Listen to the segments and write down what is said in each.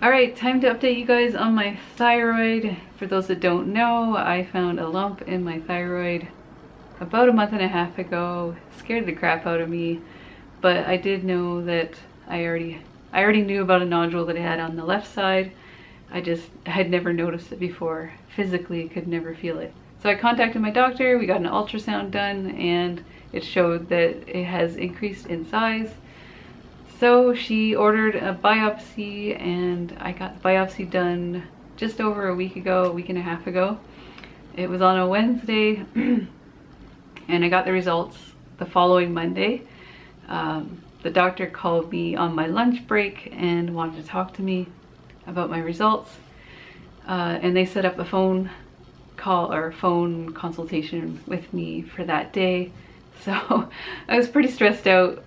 Alright, time to update you guys on my thyroid. For those that don't know, I found a lump in my thyroid about a month and a half ago. Scared the crap out of me, but I did know that I already knew about a nodule that I had on the left side. I just had never noticed it before. Physically could never feel it. So I contacted my doctor, we got an ultrasound done, and it showed that it has increased in size. So she ordered a biopsy, and I got the biopsy done just over a week and a half ago. It was on a Wednesday, and I got the results the following Monday. The doctor called me on my lunch break and wanted to talk to me about my results. And they set up a phone call or phone consultation with me for that day. So I was pretty stressed out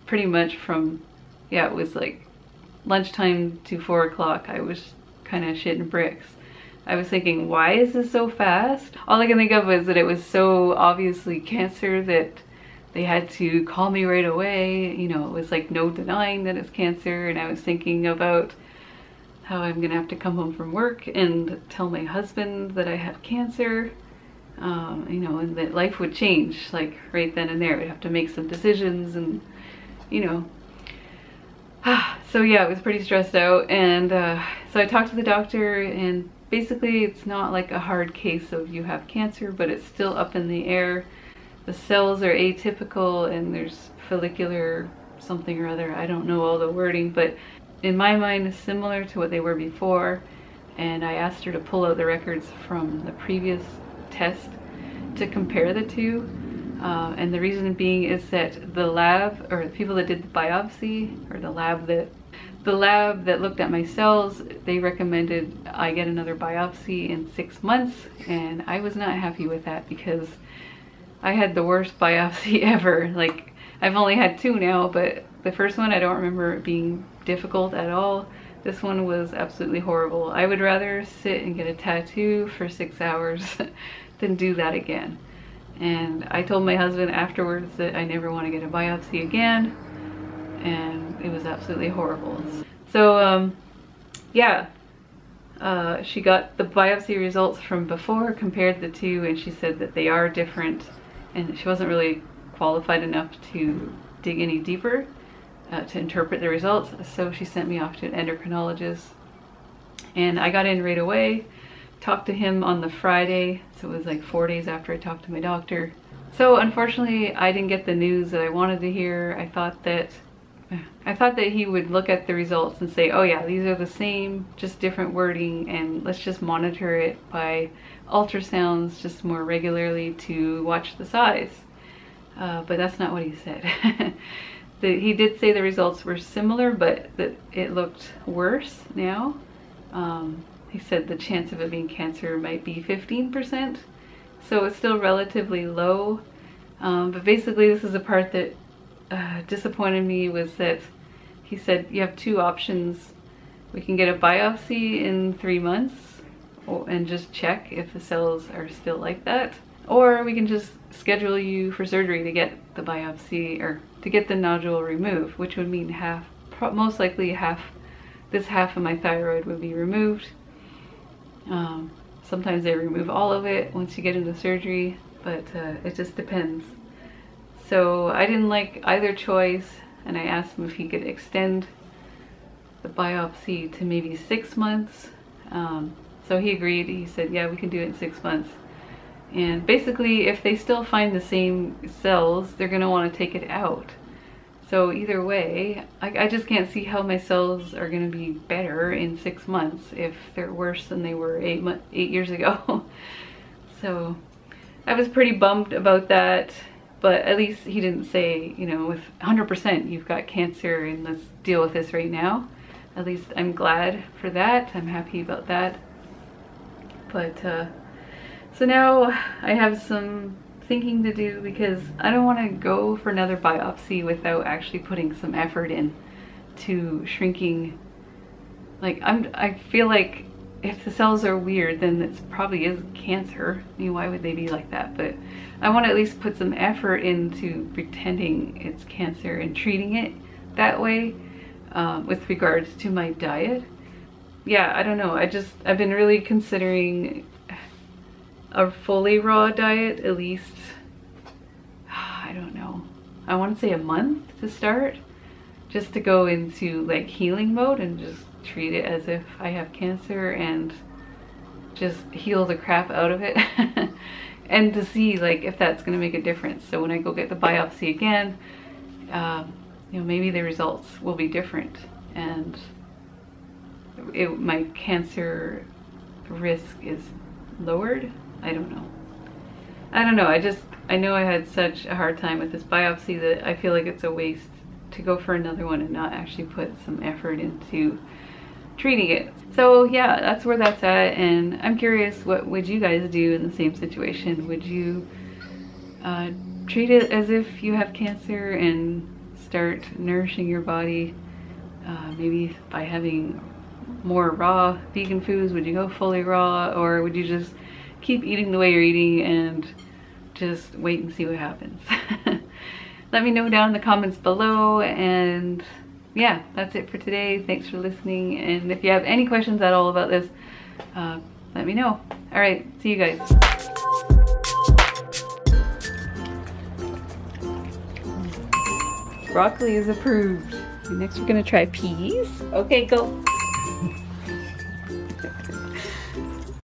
pretty much from, yeah, it was like lunchtime to 4 o'clock. I was kind of shitting bricks. I was thinking, why is this so fast? All I can think of was that it was so obviously cancer that they had to call me right away. You know, it was like no denying that it's cancer, and I was thinking about how I'm gonna have to come home from work and tell my husband that I have cancer, you know, and that life would change like right then and there. I'd have to make some decisions, and you know. So yeah, I was pretty stressed out, and so I talked to the doctor, and basically it's not like a hard case of you have cancer, but it's still up in the air. The cells are atypical, and there's follicular something or other. I don't know all the wording, but in my mind it's similar to what they were before. And I asked her to pull out the records from the previous test to compare the two. And the reason being is that the lab, or the people that did the biopsy, or the lab that looked at my cells, they recommended I get another biopsy in 6 months, and I was not happy with that because I had the worst biopsy ever. Like, I've only had 2 now, but the first one I don't remember it being difficult at all. This one was absolutely horrible. I would rather sit and get a tattoo for 6 hours than do that again. And I told my husband afterwards that I never want to get a biopsy again, and it was absolutely horrible. So yeah, she got the biopsy results from before, compared the two, and she said that they are different, and she wasn't really qualified enough to dig any deeper to interpret the results. So she sent me off to an endocrinologist, and I got in right away. Talked to him on the Friday, so it was like 4 days after I talked to my doctor. So unfortunately I didn't get the news that I wanted to hear. I thought that he would look at the results and say, oh yeah, these are the same, just different wording, and let's just monitor it by ultrasounds just more regularly to watch the size. But that's not what he said. He did say the results were similar, but that it looked worse now. He said the chance of it being cancer might be 15%, so it's still relatively low. But basically this is the part that disappointed me, was that he said you have 2 options. We can get a biopsy in 3 months and just check if the cells are still like that, or we can just schedule you for surgery to get the biopsy, or to get the nodule removed, which would mean most likely this half of my thyroid would be removed. Sometimes they remove all of it once you get into surgery, but it just depends. So I didn't like either choice, and I asked him if he could extend the biopsy to maybe 6 months. So he agreed. He said, yeah, we can do it in 6 months. And basically, if they still find the same cells, they're going to want to take it out. So either way, I just can't see how my cells are going to be better in 6 months if they're worse than they were 8 years ago. So I was pretty bummed about that, but at least he didn't say, you know, with 100% you've got cancer and let's deal with this right now. At least I'm glad for that. I'm happy about that. But so now I have some thinking to do, because I don't want to go for another biopsy without actually putting some effort in to shrinking. Like, I feel like if the cells are weird, then it probably is cancer. I mean, why would they be like that? But I want to at least put some effort into pretending it's cancer and treating it that way, with regards to my diet. yeah, I don't know. I've been really considering a fully raw diet, at least, I don't know. I want to say a month to start, just to go into like healing mode and just treat it as if I have cancer and just heal the crap out of it. And to see like if that's going to make a difference. So when I go get the biopsy again, you know, maybe the results will be different and my cancer risk is lowered. I don't know. I know I had such a hard time with this biopsy that I feel like it's a waste to go for another one and not actually put some effort into treating it. So yeah, that's where that's at, and I'm curious, what would you guys do in the same situation? Would you treat it as if you have cancer and start nourishing your body, maybe by having more raw vegan foods? Would you go fully raw, or would you just keep eating the way you're eating and just wait and see what happens? Let me know down in the comments below, and yeah, that's it for today. Thanks for listening, and if you have any questions at all about this, let me know. All right, see you guys. Broccoli is approved. Next we're gonna try peas. Okay, go.